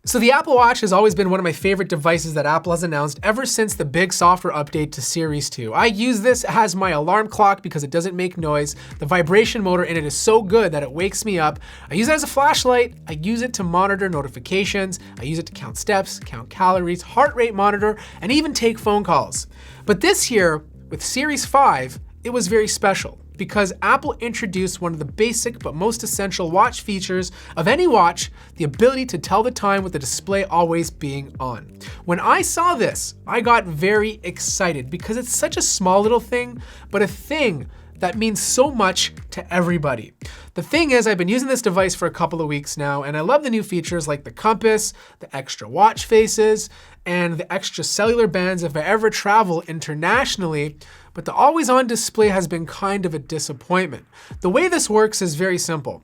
So the Apple Watch has always been one of my favorite devices that Apple has announced ever since the big software update to Series 2. I use this as my alarm clock because it doesn't make noise. The vibration motor in it is so good that it wakes me up. I use it as a flashlight. I use it to monitor notifications. I use it to count steps, count calories, heart rate monitor, and even take phone calls. But this year, with Series 5, it was very special, because Apple introduced one of the basic but most essential watch features of any watch, the ability to tell the time with the display always being on. When I saw this, I got very excited because it's such a small little thing, but a thing that means so much to everybody. The thing is, I've been using this device for a couple of weeks now, and I love the new features like the compass, the extra watch faces, and the extra cellular bands if I ever travel internationally, but the always-on display has been kind of a disappointment. The way this works is very simple.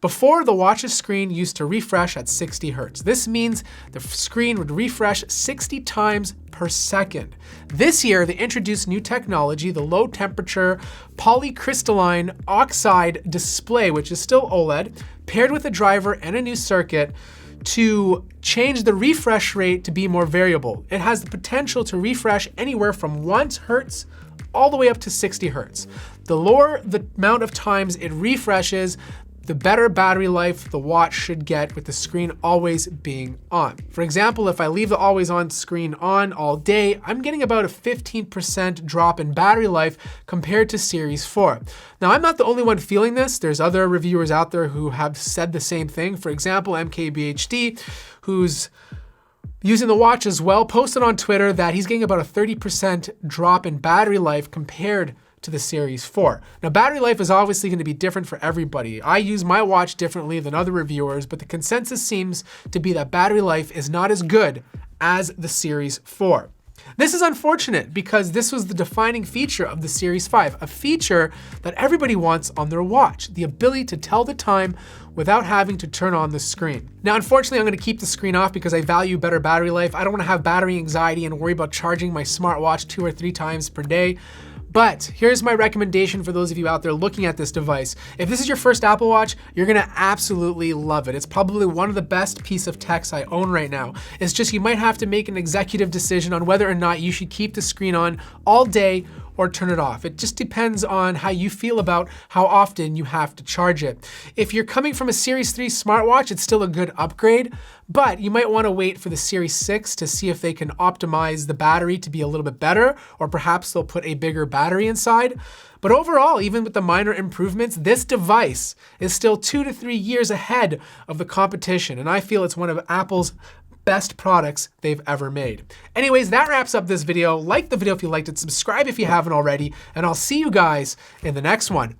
Before, the watch's screen used to refresh at 60 Hertz. This means the screen would refresh 60 times per second. This year, they introduced new technology, the low temperature polycrystalline oxide display, which is still OLED, paired with a driver and a new circuit to change the refresh rate to be more variable. It has the potential to refresh anywhere from 1 Hertz all the way up to 60 Hertz. The lower the amount of times it refreshes, the better battery life the watch should get with the screen always being on. For example, if I leave the always on screen on all day, I'm getting about a 15% drop in battery life compared to Series 4. Now, I'm not the only one feeling this. There's other reviewers out there who have said the same thing. For example, MKBHD, who's using the watch as well, posted on Twitter that he's getting about a 30% drop in battery life compared to the Series 4. Now, battery life is obviously going to be different for everybody. I use my watch differently than other reviewers, but the consensus seems to be that battery life is not as good as the Series 4. This is unfortunate because this was the defining feature of the Series 5, a feature that everybody wants on their watch, the ability to tell the time without having to turn on the screen. Now, unfortunately, I'm gonna keep the screen off because I value better battery life. I don't wanna have battery anxiety and worry about charging my smartwatch 2 or 3 times per day. But here's my recommendation for those of you out there looking at this device. If this is your first Apple Watch, you're gonna absolutely love it. It's probably one of the best piece of tech I own right now. It's just you might have to make an executive decision on whether or not you should keep the screen on all day or turn it off. It just depends on how you feel about how often you have to charge it. If you're coming from a Series 3 smartwatch, it's still a good upgrade, but you might wanna wait for the Series 6 to see if they can optimize the battery to be a little bit better, or perhaps they'll put a bigger battery inside. But overall, even with the minor improvements, this device is still 2 to 3 years ahead of the competition, and I feel it's one of Apple's best products they've ever made. Anyways, that wraps up this video. Like the video if you liked it, subscribe if you haven't already, and I'll see you guys in the next one.